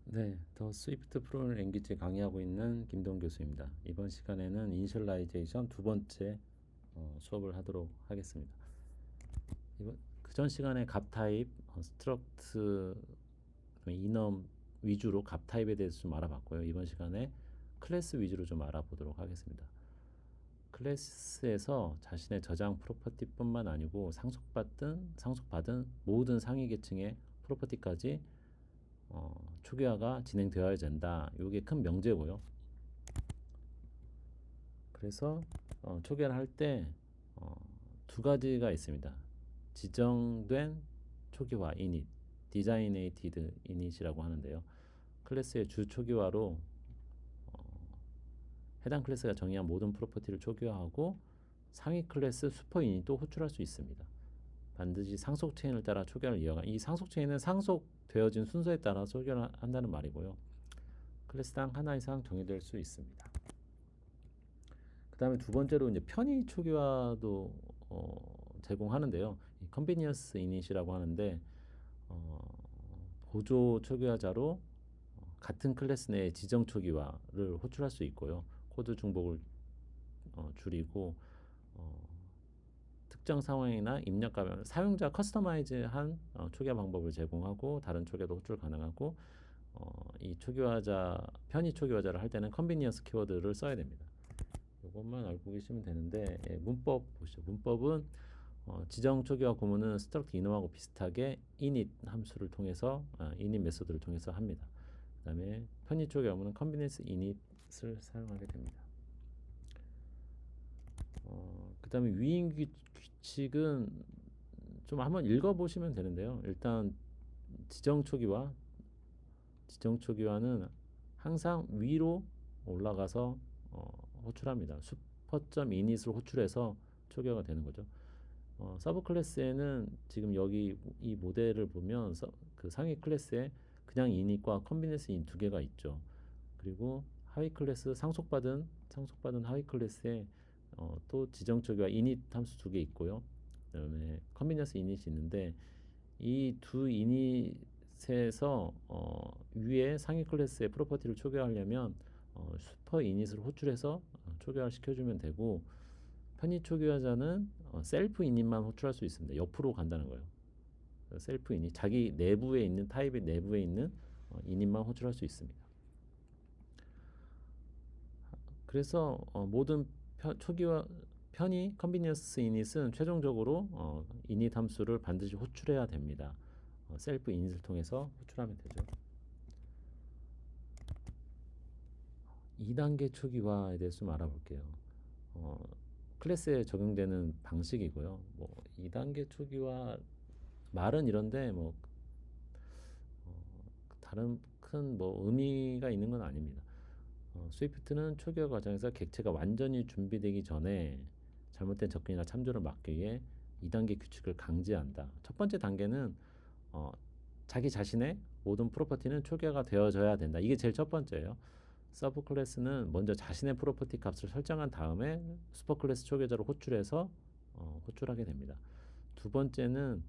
네, 더 스위프트 프로그래밍 랭귀지 강의하고 있는 김동 교수입니다. 이번 시간에는 이니셜라이제이션 두 번째 수업을 하도록 하겠습니다. 그전 시간에 값 타입, 스트럭트, 이넘 위주로 값 타입에 대해서 좀 알아봤고요. 이번 시간에 클래스 위주로 좀 알아보도록 하겠습니다. 클래스에서 자신의 저장 프로퍼티뿐만 아니고 상속받은 모든 상위 계층의 프로퍼티까지 초기화가 진행되어야 된다. 이게 큰 명제고요. 그래서 초기화를 할 때 두 가지가 있습니다. 지정된 초기화 init, designated init이라고 하는데요. 클래스의 주 초기화로 해당 클래스가 정의한 모든 프로퍼티를 초기화하고 상위 클래스 슈퍼 init도 호출할 수 있습니다. 반드시 상속 체인을 따라 초기화를 이어가. 이 상속 체인은 상속되어진 순서에 따라 초기화를 한다는 말이고요. 클래스당 하나 이상 정의될 수 있습니다. 그 다음에 두 번째로 이제 편의 초기화도 제공하는데요. 이 컨비니언스 이닛이라고 하는데 보조 초기화자로 같은 클래스 내의 지정 초기화를 호출할 수 있고요. 코드 중복을 줄이고 특정 상황이나 입력하면 사용자 커스터마이즈한 초기화 방법을 제공하고 다른 초기화도 호출 가능하고 이 편의 초기화자를 할 때는 컨비니언스 키워드를 써야 됩니다. 이것만 알고 계시면 되는데 문법 보시죠. 문법은 지정 초기화 구문은 struct 이놈하고 비슷하게 init 함수를 통해서 init 메소드를 통해서 합니다. 그 다음에 편의 초기화 구문은 convenience init을 사용하게 됩니다. 그 다음에 위임 규칙은 좀 한번 읽어보시면 되는데요. 일단 지정 초기화는 항상 위로 올라가서 호출합니다. 슈퍼점 이닛을 호출해서 초기화가 되는 거죠. 서브 클래스에는 지금 여기 이 모델을 보면 그 상위 클래스에 그냥 이닛과 컨비니언스 인두 개가 있죠. 그리고 하위 클래스 상속받은 하위 클래스에 또 지정 초기화 이닛 함수 두 개 있고요. 그다음에 컨비니언스 이닛이 있는데 이 두 이닛에서 위에 상위 클래스의 프로퍼티를 초기화하려면 슈퍼 이닛을 호출해서 초기화를 시켜주면 되고 편의 초기화자는 셀프 이닛만 호출할 수 있습니다. 옆으로 간다는 거예요. 셀프 이닛, 자기 내부에 있는 타입의 내부에 있는 이닛만 호출할 수 있습니다. 그래서 모든 편의 컨비니언스 이닛은 최종적으로 이닛 함수를 반드시 호출해야 됩니다. 셀프 이닛을 통해서 호출하면 되죠. 2단계 초기화에 대해서 좀 알아볼게요. 클래스에 적용되는 방식이고요. 뭐 2단계 초기화 말은 이런데 뭐 다른 큰 뭐 의미가 있는 건 아닙니다. 스위프트는 초기화 과정에서 객체가 완전히 준비되기 전에 잘못된 접근이나 참조를 막기 위해 2단계 규칙을 강제한다. 첫 번째 단계는 자기 자신의 모든 프로퍼티는 초기화가 되어져야 된다. 이게 제일 첫 번째예요. 서브 클래스는 먼저 자신의 프로퍼티 값을 설정한 다음에 슈퍼 클래스 초기화자를 호출해서 호출하게 됩니다. 두 번째는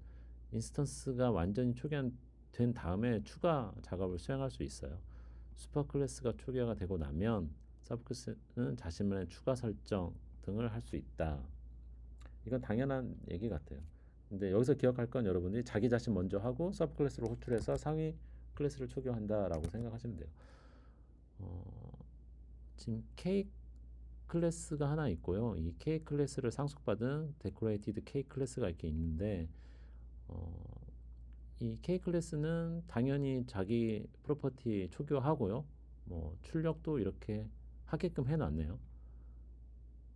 인스턴스가 완전히 초기화된 다음에 추가 작업을 수행할 수 있어요. 슈퍼 클래스가 초기화가 되고 나면 서브 클래스는 자신만의 추가 설정 등을 할 수 있다. 이건 당연한 얘기 같아요. 근데 여기서 기억할 건 여러분들이 자기 자신 먼저 하고 서브 클래스를 호출해서 상위 클래스를 초기화한다라고 생각하시면 돼요. 지금 K 클래스가 하나 있고요. 이 K 클래스를 상속받은 데코레이티드 K 클래스가 이렇게 있는데 이 K 클래스는 당연히 자기 프로퍼티 초기화하고요. 뭐 출력도 이렇게 하게끔 해놨네요.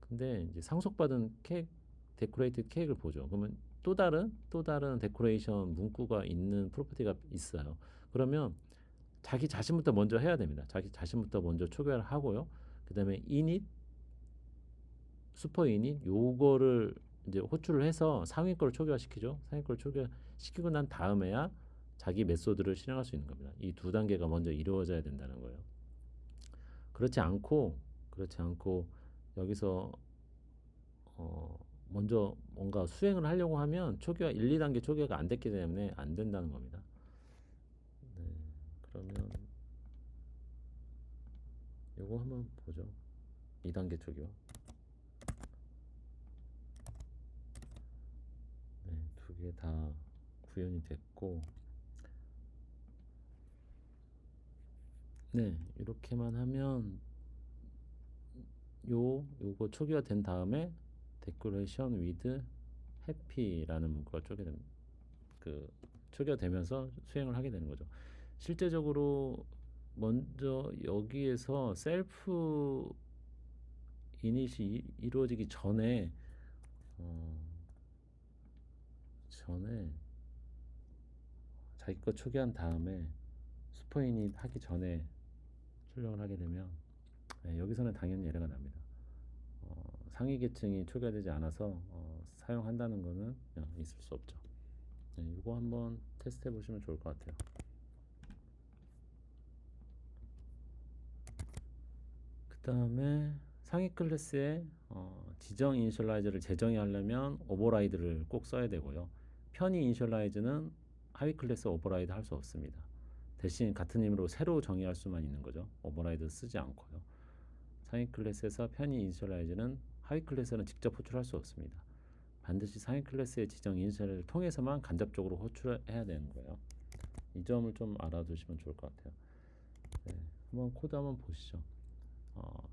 근데 이제 상속받은 데코레이티드 K를 보죠. 그러면 또 다른 데코레이션 문구가 있는 프로퍼티가 있어요. 그러면 자기 자신부터 먼저 해야 됩니다. 자기 자신부터 먼저 초기화를 하고요. 그 다음에 init, 슈퍼 init 요거를 이제 호출을 해서 상위 걸 초기화시키죠. 상위 걸 초기화시키고 난 다음에야 자기 메소드를 실행할 수 있는 겁니다. 이 두 단계가 먼저 이루어져야 된다는 거예요. 그렇지 않고 여기서 먼저 뭔가 수행을 하려고 하면 초기화 1, 2단계 초기화가 안 됐기 때문에 안 된다는 겁니다. 네, 그러면 요거 한번 보죠. 2단계 초기화. 네, 두 개 다 구현이 됐고, 네, 이렇게만 하면 요거 초기화 된 다음에 데코레이션 위드 해피라는 문구가 초기화 되면서 수행을 하게 되는 거죠. 실제적으로 먼저 여기에서 셀프 이닛이 이루어지기 전에 어, 자기 거 초기한 다음에 슈퍼 이닛 하기 전에 출력을 하게 되면, 네, 여기서는 당연히 예외가 납니다. 상위 계층이 초기화되지 않아서 사용한다는 거는 있을 수 없죠. 네, 이거 한번 테스트 해보시면 좋을 것 같아요. 그 다음에 상위 클래스에 지정 이니셜라이저를 재정의 하려면 오버라이드를 꼭 써야 되고요. 편의 이니셜라이즈는 하위 클래스 오버라이드 할 수 없습니다. 대신 같은 힘으로 새로 정의할 수만 있는 거죠. 오버라이드 쓰지 않고요. 상위 클래스에서 편의 이니셜라이즈는 하위 클래스는 직접 호출할 수 없습니다. 반드시 상위 클래스의 지정 이니셜을 통해서만 간접적으로 호출해야 되는 거예요. 이 점을 좀 알아두시면 좋을 것 같아요. 네, 한번 코드 한번 보시죠.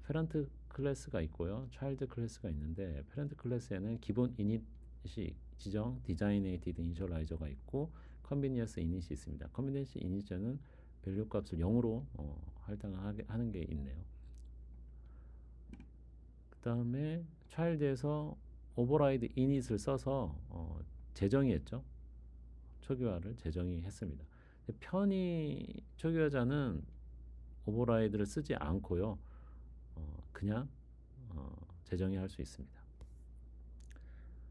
페런트 클래스가 있고요, 차일드 클래스가 있는데, 페런트 클래스에는 기본 이닛이 지정 디자이네이티드 이니셜라이저가 있고 컨비니언스 이닛이 있습니다. 컨비니언스 이니셜은 밸류 값을 0으로 할당하는 게 있네요. 그 다음에 차일드에서 오버라이드 이닛을 써서 재정의했죠. 초기화를 재정의했습니다. 편의 초기화자는 오버라이드를 쓰지 않고요, 그냥 재정의할 수 있습니다.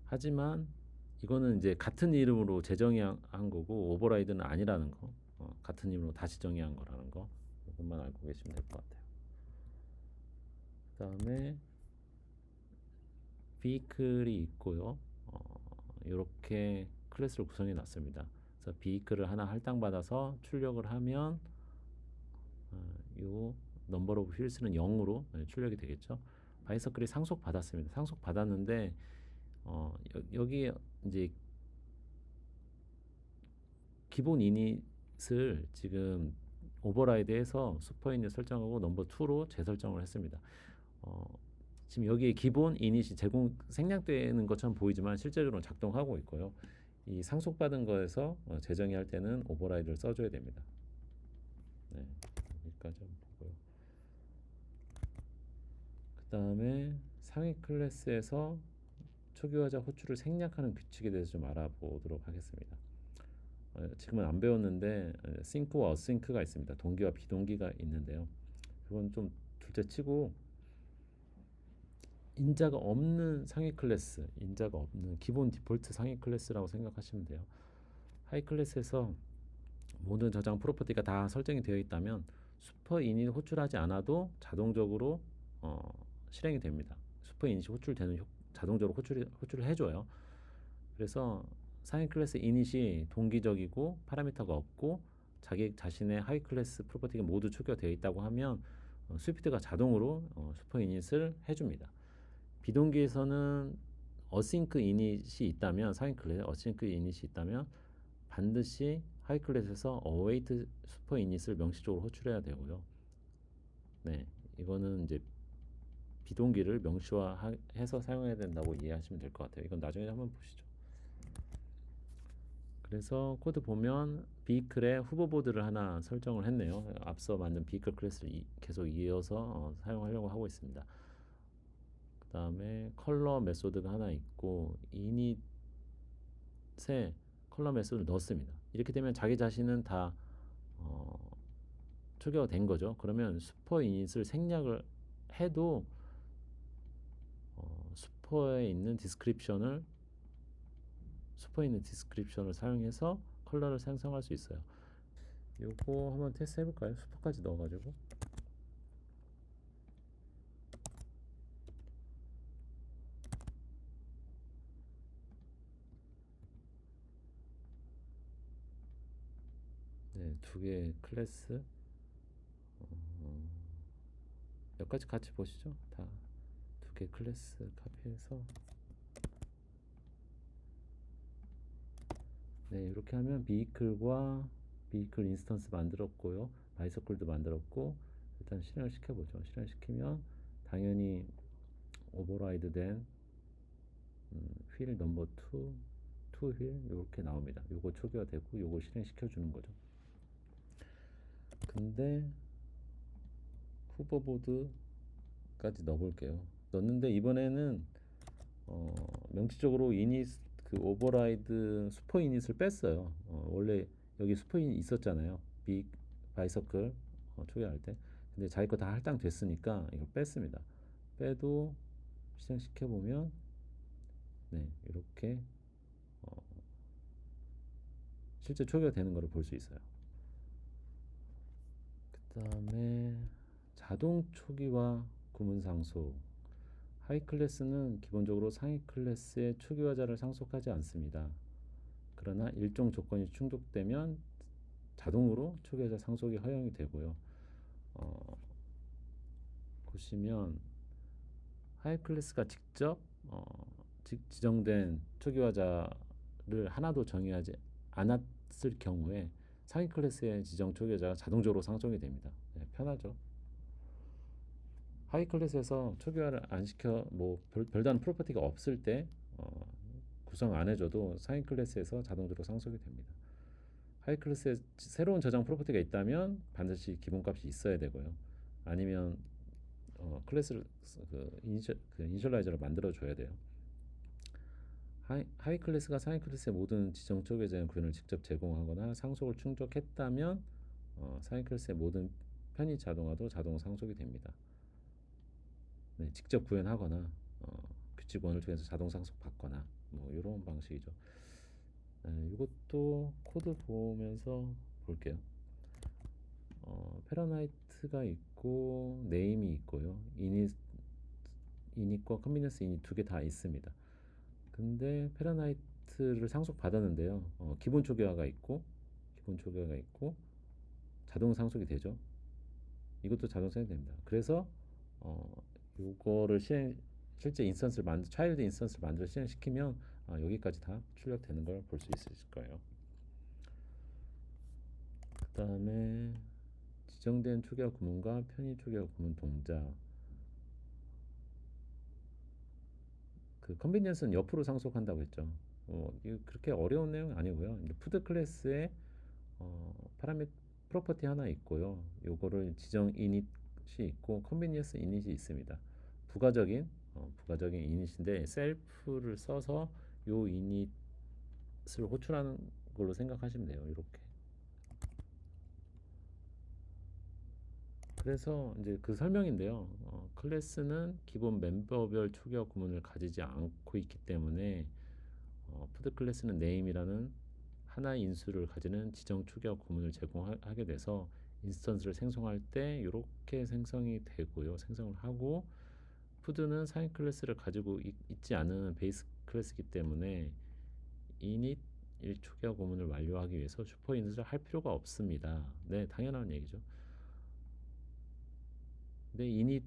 하지만 이거는 이제 같은 이름으로 재정의한 거고 오버라이드는 아니라는 거, 같은 이름으로 다시 정의한 거라는 거, 이것만 알고 계시면 될 것 같아요. 그 다음에 vehicle이 있고요. 이렇게 클래스를 구성해 놨습니다. 그래서 vehicle을 하나 할당받아서 출력을 하면 요 넘버 오브 휠스는 0으로 출력이 되겠죠. 바이서클이 상속 받았습니다. 상속 받았는데 여기 이제 기본 이닛을 지금 오버라이드해서 슈퍼 이닛 설정하고 넘버 2로 재설정을 했습니다. 지금 여기에 기본 이닛이 생략되는 것처럼 보이지만 실제로는 작동하고 있고요. 이 상속받은 거에서 재정의 할 때는 오버라이드를 써줘야 됩니다. 네, 여기까지 한번 보고요. 그 다음에 상위 클래스에서 초기화자 호출을 생략하는 규칙에 대해서 좀 알아보도록 하겠습니다. 지금은 안 배웠는데 싱크와 어싱크가 있습니다. 동기와 비동기가 있는데요. 그건 좀 둘째 치고 인자가 없는 상위 클래스, 인자가 없는 기본 디폴트 상위 클래스라고 생각하시면 돼요. 하위 클래스에서 모든 저장 프로퍼티가 다 설정이 되어 있다면 슈퍼 이닛 호출하지 않아도 자동적으로 실행이 됩니다. 슈퍼 이닛이 호출되는 자동적으로 호출을 해줘요. 그래서 상위 클래스 이닛이 동기적이고 파라미터가 없고 자기 자신의 하위 클래스 프로퍼티가 모두 초기화되어 있다고 하면 스위프트가 자동으로 슈퍼 이닛을 해줍니다. 비동기에서는 어싱크 이닛이 있다면, 상위 클래스 어싱크 이닛이 있다면 반드시 하위 클래스에서 await 슈퍼 이닛을 명시적으로 호출해야 되고요. 네, 이거는 이제 비동기를 명시화해서 사용해야 된다고 이해하시면 될 것 같아요. 이건 나중에 한번 보시죠. 그래서 코드 보면 비클에 후보보드를 하나 설정을 했네요. 앞서 만든 비클 클래스를 계속 이어서 사용하려고 하고 있습니다. 그 다음에 컬러 메소드가 하나 있고 이닛에 컬러 메소드를 넣습니다. 이렇게 되면 자기 자신은 다 초기화가 된 거죠. 그러면 슈퍼 이닛을 생략을 해도 슈퍼에 있는 디스크립션을 사용해서 컬러를 생성할 수 있어요. 요거 한번 테스트 해볼까요? 슈퍼까지 넣어가지고. 네, 두 개의 클래스 몇 가지 같이 보시죠. 다 두 개 클래스 카피해서 네, 이렇게 하면 비이클과 비이클 인스턴스 만들었고요. 바이서클도 만들었고 일단 실행을 시켜보죠. 실행시키면 당연히 오버라이드 된 휠 넘버 2, 투 휠 이렇게 나옵니다. 요거 초기화되고 요거 실행시켜 주는 거죠. 근데 후보보드까지 넣어볼게요. 넣는데 이번에는 명시적으로 이닛 그 오버라이드 슈퍼 이닛을 뺐어요. 원래 여기 슈퍼 이닛 있었잖아요. 빅 바이서클 초기화할 때. 근데 자기 거 다 할당됐으니까 이걸 뺐습니다. 빼도 실행시켜 보면 네, 이렇게 실제 초기화 되는 것을 볼 수 있어요. 그 다음에 자동 초기화 구문 상속. 하위 클래스는 기본적으로 상위 클래스의 초기화자를 상속하지 않습니다. 그러나 일정 조건이 충족되면 자동으로 초기화자 상속이 허용이 되고요. 보시면 하위 클래스가 직접 지정된 초기화자를 하나도 정의하지 않았을 경우에 상위 클래스의 지정 초기화자가 자동적으로 상속이 됩니다. 네, 편하죠. 하위 클래스에서 초기화를 안 시켜 뭐 별다른 프로퍼티가 없을 때 구성 안 해줘도 상위 클래스에서 자동적으로 상속이 됩니다. 하위 클래스에 새로운 저장 프로퍼티가 있다면 반드시 기본값이 있어야 되고요. 아니면 클래스를 이니셜라이저를 만들어 줘야 돼요. 하위 클래스가 상위 클래스의 모든 지정 초기화자의 구현을 직접 제공하거나 상속을 충족했다면 상위 클래스의 모든 편의 자동화도 자동 상속이 됩니다. 네, 직접 구현하거나 규칙원을 통해서 자동 상속 받거나 뭐 이런 방식이죠. 네, 이것도 코드 보면서 볼게요. 패러나이트가 있고 네임이 있고요. 이닛과 컨비니언스 이닛 두 개 다 있습니다. 근데 패러나이트를 상속 받았는데요. 기본 초기화가 있고 자동 상속이 되죠. 이것도 자동 상속이 됩니다. 그래서 요거를 실제 인스턴스를 차일드 인스턴스를 만들어 실행시키면 여기까지 다 출력되는 걸 볼 수 있을 거예요. 그 다음에 지정된 초기화 구문과 편의 초기화 구문 동작. 그 컨비니언스는 옆으로 상속한다고 했죠. 이거 그렇게 어려운 내용은 아니고요. 이제 푸드 클래스에 파라미터 프로퍼티 하나 있고요. 요거를 지정 이닛이 있고 컨비니언스 이닛이 있습니다. 부가적인 이닛인데 셀프를 써서 요 이닛을 호출하는 걸로 생각하시면 돼요. 이렇게. 그래서 이제 그 설명인데요. 클래스는 기본 멤버별 초기화 구문을 가지지 않고 있기 때문에 푸드 클래스는 네임이라는 하나의 인수를 가지는 지정 초기화 구문을 제공하게 돼서 인스턴스를 생성할 때 이렇게 생성이 되고요. 생성을 하고 푸드는 상위 클래스를 가지고 있지 않은 베이스 클래스이기 때문에 init 1초기화 구문을 완료하기 위해서 슈퍼 이닛을 할 필요가 없습니다. 네, 당연한 얘기죠. 근데 init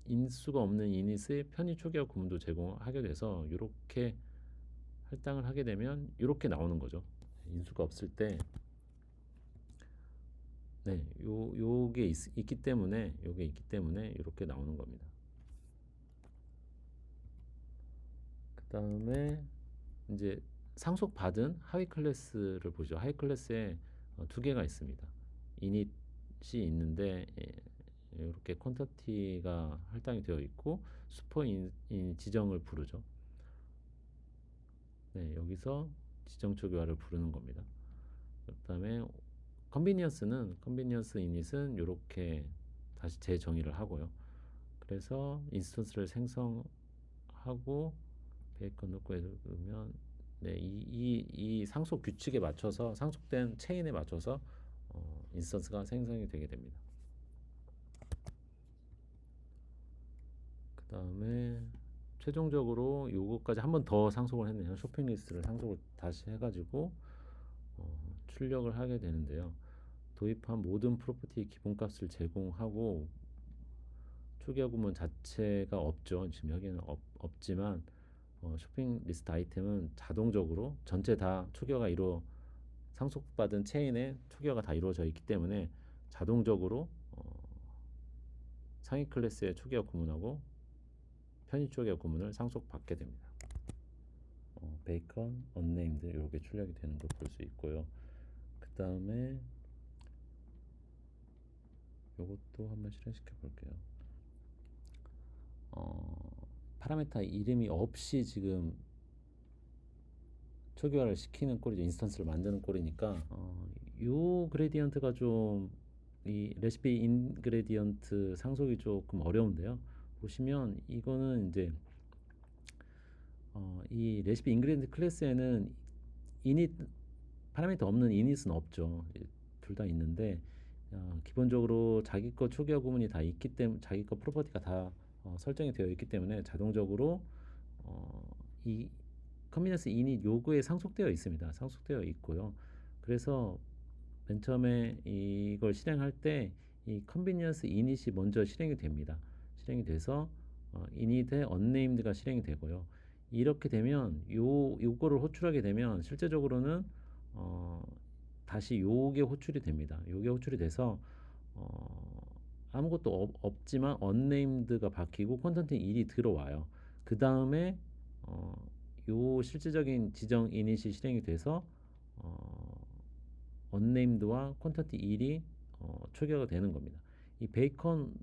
인수가 없는 이닛의 편의 초기화 구문도 제공하게 돼서 이렇게 할당을 하게 되면 이렇게 나오는 거죠. 인수가 없을 때 네, 요게 있기 때문에 이렇게 나오는 겁니다. 그 다음에 이제 상속받은 하위 클래스를 보죠. 하위 클래스에 두 개가 있습니다. 이닛이 있는데 이렇게 퀀터티가 할당이 되어 있고 슈퍼 지정을 부르죠. 네, 여기서 지정 초기화를 부르는 겁니다. 그 다음에 컨비니언스 이닛은 이렇게 다시 재정의를 하고요. 그래서 인스턴스를 생성하고 베이컨 넣고 해두면 네, 이 상속 규칙에 맞춰서 상속된 체인에 맞춰서 인스턴스가 생성이 되게 됩니다. 그 다음에 최종적으로 요거까지 한 번 더 상속을 했네요. 쇼핑 리스트를 상속을 다시 해가지고 출력을 하게 되는데요. 도입한 모든 프로퍼티 기본값을 제공하고 초기화 구문 자체가 없죠. 지금 여기는 없지만 쇼핑 리스트 아이템은 자동적으로 전체 다 초기화가 상속받은 체인에 초기화가 다 이루어져 있기 때문에 자동적으로 상위 클래스의 초기화 구문하고 편의 초기화 구문을 상속받게 됩니다. 베이컨, 언네임드 이렇게 출력이 되는 걸 볼 수 있고요. 그 다음에 이것도 한번 실행시켜 볼게요. 파라메타 이름이 없이 지금 초기화를 시키는 꼴이죠. 인스턴스를 만드는 꼴이니까 요 그레디언트가 좀 이 레시피 인그레디언트 상속이 조금 어려운데요. 보시면 이거는 이제 이 레시피 인그레디언트 클래스에는 이닛 파라미터 없는 이닛은 없죠. 둘 다 있는데 기본적으로 자기 거 초기화 구문이 다 있기 때문에 자기 거 프로퍼티가 다 설정이 되어 있기 때문에 자동적으로 이 컨비니언스 이닛 요구에 상속되어 있습니다. 상속되어 있고요. 그래서 맨 처음에 이걸 실행할 때 이 컨비니언스 이닛이 먼저 실행이 됩니다. 실행이 돼서 이닛의 언네임드가 실행이 되고요. 이렇게 되면 요거를 호출하게 되면 실제적으로는 다시 요게 호출이 됩니다. 요게 호출이 돼서 아무것도 없지만 언네임드가 바뀌고 콘텐트 1이 들어와요. 그 다음에 요 실질적인 지정 이닛이 실행이 돼서 언네임드와 콘텐트 1이 초기화가 되는 겁니다. 이 베이컨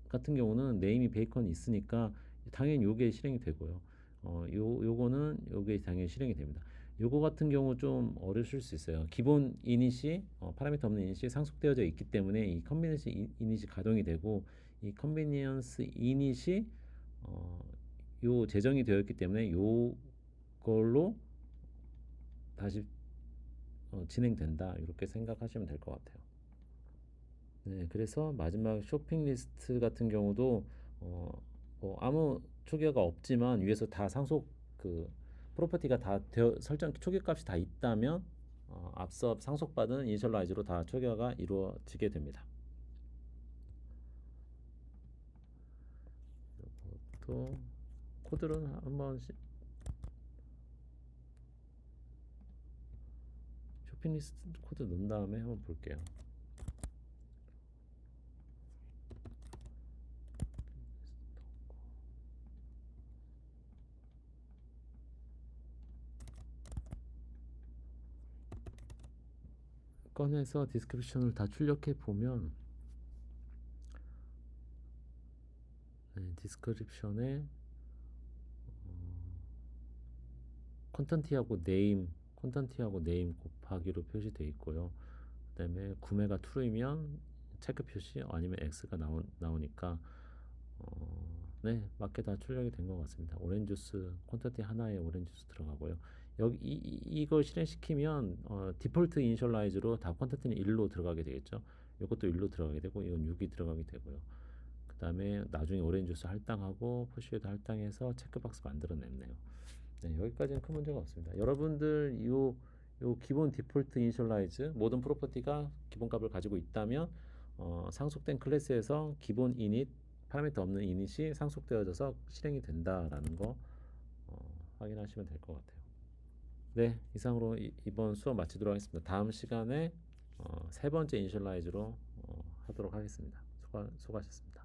같은 경우는 네임이 베이컨이 있으니까 당연히 요게 실행이 되고요. 요거는 요게 당연히 실행이 됩니다. 요거 같은 경우 좀 어려우실 수 있어요. 기본 이닛이 파라미터 없는 이닛이 상속되어져 있기 때문에 이 컨비니언스 이닛이 가동이 되고 이 컨비니언스 이닛이 요 제정이 되어 있기 때문에 요걸로 다시 진행된다 이렇게 생각하시면 될 것 같아요. 네, 그래서 마지막 쇼핑 리스트 같은 경우도 아무 초기화가 없지만 위에서 다 상속 프로퍼티가 다 설정 초기값이 다 있다면 앞서 상속받은 이니셜라이즈로 다 초기화가 이루어지게 됩니다. 또 코드를 한번 쇼핑 리스트 코드 넣은 다음에 한번 볼게요. 꺼내서 디스크립션을 다 출력해 보면 디스크립션에 콘텐티하고 네임 곱하기로 표시되어 있고요. 그 다음에 구매가 true이면 체크 표시 아니면 X가 나오니까 네, 맞게 다 출력이 된 것 같습니다. 오렌지 주스 콘텐티 하나에 오렌지 주스 들어가고요. 여기 이걸 실행시키면 디폴트 이니셜라이즈로 다 콘텐티는 1로 들어가게 되겠죠. 이것도 1로 들어가게 되고 이건 6이 들어가게 되고요. 그 다음에 나중에 오렌지 주스 할당하고 푸시에도 할당해서 체크박스 만들어냈네요. 네, 여기까지는 큰 문제가 없습니다. 여러분들 요 기본 디폴트 이니셜라이즈 모든 프로퍼티가 기본값을 가지고 있다면 상속된 클래스에서 기본 이닛 파라미터 없는 이닛이 상속되어져서 실행이 된다라는 거 확인하시면 될 것 같아요. 네, 이상으로 이번 수업 마치도록 하겠습니다. 다음 시간에 세 번째 이니셜라이즈로 하도록 하겠습니다. 수고하셨습니다.